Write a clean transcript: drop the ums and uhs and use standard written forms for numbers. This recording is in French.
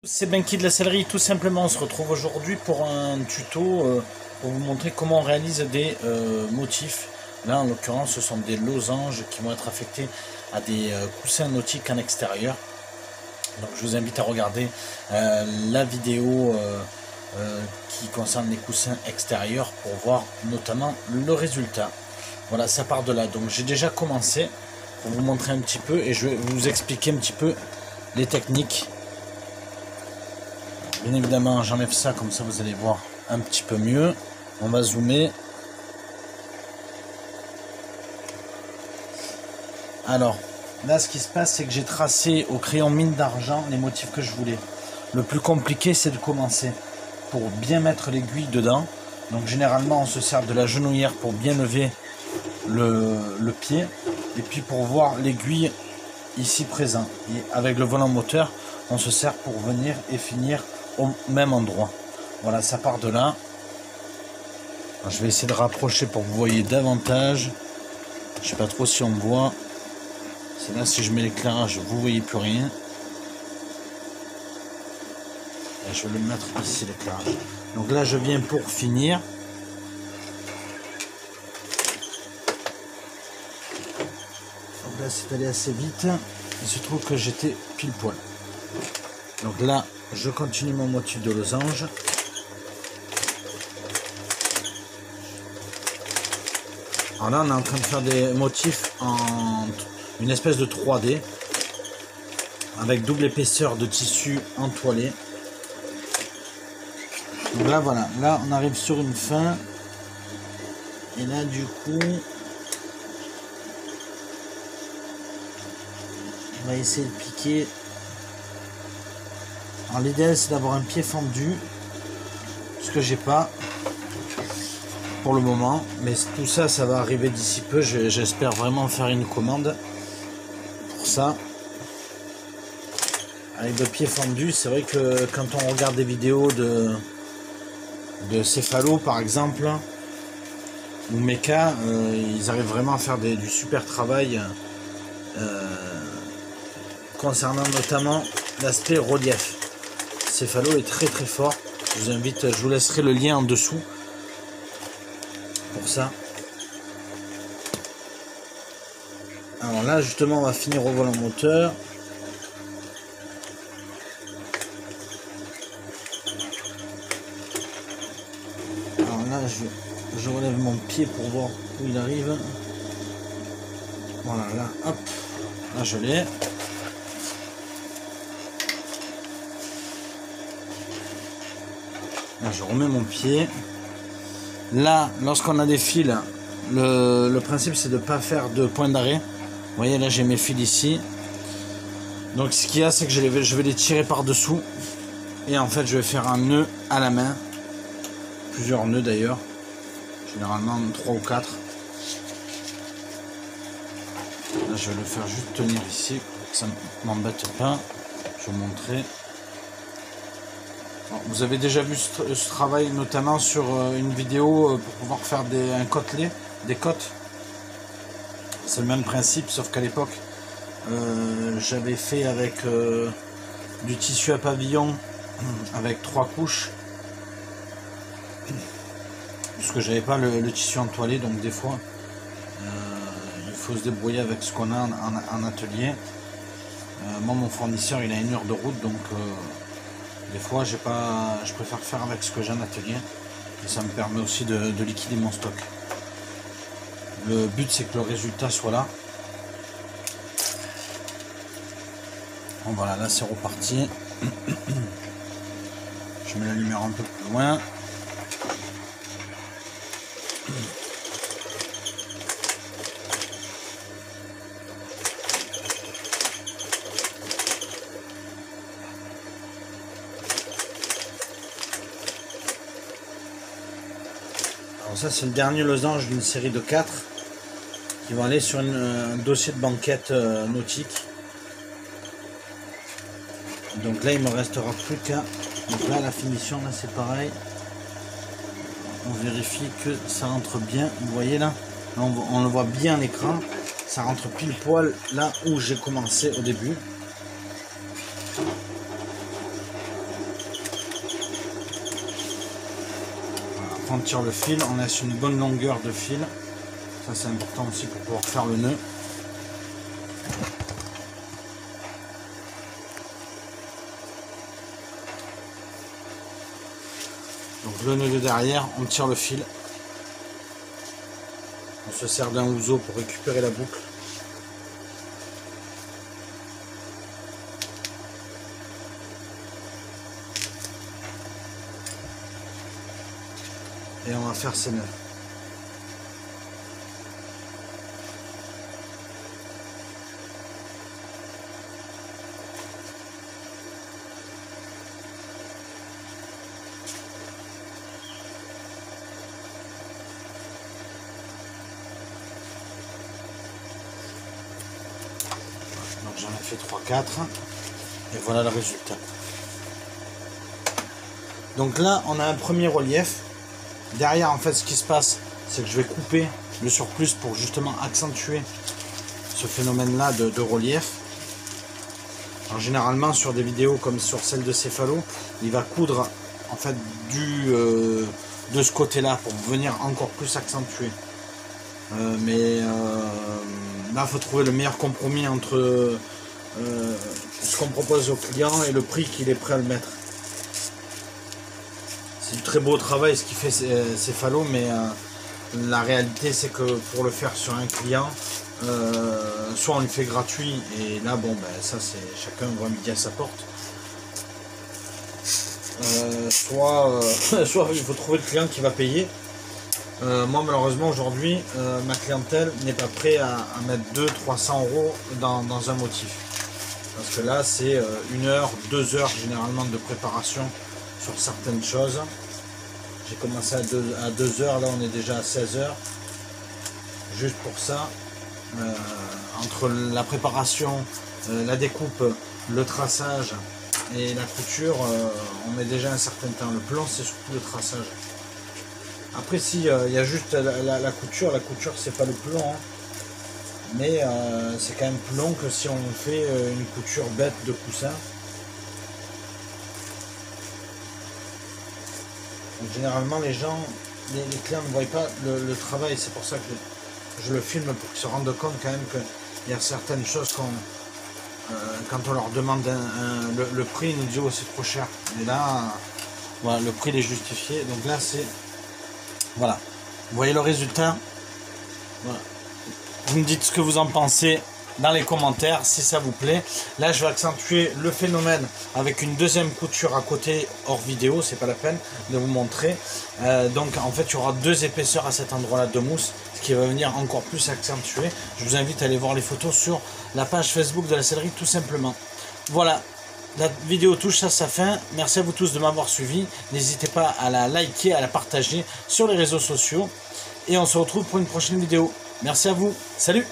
C'est Benki de la Sellerie, tout simplement. On se retrouve aujourd'hui pour un tuto pour vous montrer comment on réalise des motifs. Là, en l'occurrence, ce sont des losanges qui vont être affectés à des coussins nautiques en extérieur. Donc, je vous invite à regarder la vidéo qui concerne les coussins extérieurs pour voir notamment le résultat. Voilà, ça part de là. Donc, j'ai déjà commencé pour vous montrer un petit peu et je vais vous expliquer un petit peu les techniques. Bien évidemment, j'enlève ça, comme ça vous allez voir un petit peu mieux. On va zoomer. Alors, là, ce qui se passe, c'est que j'ai tracé au crayon mine d'argent les motifs que je voulais. Le plus compliqué, c'est de commencer pour bien mettre l'aiguille dedans. Donc, généralement, on se sert de la genouillère pour bien lever le pied. Et puis, pour voir l'aiguille ici présent. Et avec le volant moteur, on se sert pour venir et finir au même endroit. Voilà, ça part de là. Alors, je vais essayer de rapprocher pour que vous voyez davantage. Je sais pas trop si on me voit. C'est là, si je mets l'éclairage, vous voyez plus rien. Et je vais le mettre ici, l'éclairage. Donc là, je viens pour finir. Donc là, c'est allé assez vite. Il se trouve que j'étais pile poil. Donc là, je continue mon motif de losange. Alors là, on est en train de faire des motifs en une espèce de 3D avec double épaisseur de tissu entoilé. Donc là, voilà. Là, on arrive sur une fin. Et là, du coup, on va essayer de piquer. Alors l'idéal, c'est d'avoir un pied fendu, ce que j'ai pas pour le moment, mais tout ça, ça va arriver d'ici peu. J'espère vraiment faire une commande pour ça. Avec le pied fendu, c'est vrai que quand on regarde des vidéos de céphalo par exemple, ou mecha, ils arrivent vraiment à faire du super travail concernant notamment l'aspect relief. Céphalo est très très fort. Je vous invite, je vous laisserai le lien en dessous pour ça. Alors là justement, on va finir au volant moteur. Alors là, je relève mon pied pour voir où il arrive. Voilà, là, hop, là je l'ai. Là, je remets mon pied. Là, lorsqu'on a des fils, le principe c'est de ne pas faire de point d'arrêt. Vous voyez, là j'ai mes fils ici. Donc ce qu'il y a, c'est que je vais les tirer par dessous. Et en fait, je vais faire un nœud à la main. Plusieurs nœuds d'ailleurs. Généralement 3 ou 4. Là, je vais le faire juste tenir ici. Pour que ça ne m'embête pas. Je vais vous montrer. Vous avez déjà vu ce travail notamment sur une vidéo pour pouvoir faire un côtelet, des côtes. C'est le même principe, sauf qu'à l'époque j'avais fait avec du tissu à pavillon avec 3 couches, puisque j'avais pas le tissu entoilé, donc des fois il faut se débrouiller avec ce qu'on a en atelier. Moi, mon fournisseur il a 1 heure de route, donc des fois, je préfère faire avec ce que j'ai en atelier et ça me permet aussi de liquider mon stock. Le but, c'est que le résultat soit là. Bon, voilà, là c'est reparti. Je mets la lumière un peu plus loin. Alors ça, c'est le dernier losange d'une série de 4 qui vont aller sur un dossier de banquette nautique. Donc là, il me restera plus qu'à... Donc là, la finition, là, c'est pareil. On vérifie que ça rentre bien. Vous voyez là, on le voit bien à l'écran. Ça rentre pile poil là où j'ai commencé au début. Après on tire le fil, on laisse une bonne longueur de fil. Ça c'est important aussi pour pouvoir faire le nœud. Donc le nœud de derrière, on tire le fil. On se sert d'un ouzo pour récupérer la boucle. Et on va faire ces nœuds. Donc j'en ai fait 3-4 et voilà le résultat. Donc là on a un premier relief. Derrière en fait ce qui se passe c'est que je vais couper le surplus pour justement accentuer ce phénomène là de relief. Alors généralement sur des vidéos comme sur celle de Céphalo, il va coudre en fait de ce côté là pour venir encore plus accentuer. Mais là il faut trouver le meilleur compromis entre ce qu'on propose au client et le prix qu'il est prêt à le mettre. C'est du très beau travail ce qu'il fait Céphalo, mais la réalité c'est que pour le faire sur un client, soit on le fait gratuit et là bon ben ça c'est chacun voit midi à sa porte, soit il faut trouver le client qui va payer. Moi malheureusement aujourd'hui ma clientèle n'est pas prête à mettre 200-300 € dans un motif, parce que là c'est 1 heure, 2 heures généralement de préparation sur certaines choses. J'ai commencé à 2 heures, là on est déjà à 16 heures juste pour ça. Entre la préparation, la découpe, le traçage et la couture, on met déjà un certain temps. Le plan c'est surtout le traçage. Après si il y a juste la couture c'est pas le plan, hein. Mais c'est quand même plus long que si on fait une couture bête de coussin. Donc, généralement les gens, les clients ne voient pas le travail, c'est pour ça que je le filme pour qu'ils se rendent compte quand même qu'il y a certaines choses quand on leur demande le prix, ils nous disent oh c'est trop cher. Et là, voilà, le prix est justifié. Donc là c'est, voilà, vous voyez le résultat. Voilà. Vous me dites ce que vous en pensez dans les commentaires si ça vous plaît. Là je vais accentuer le phénomène avec une deuxième couture à côté hors vidéo, c'est pas la peine de vous montrer. Donc en fait il y aura 2 épaisseurs à cet endroit là de mousse, ce qui va venir encore plus accentuer. Je vous invite à aller voir les photos sur la page Facebook de la sellerie tout simplement. Voilà, la vidéo touche à sa fin. Merci à vous tous de m'avoir suivi. N'hésitez pas à la liker, à la partager sur les réseaux sociaux et on se retrouve pour une prochaine vidéo. Merci à vous, salut!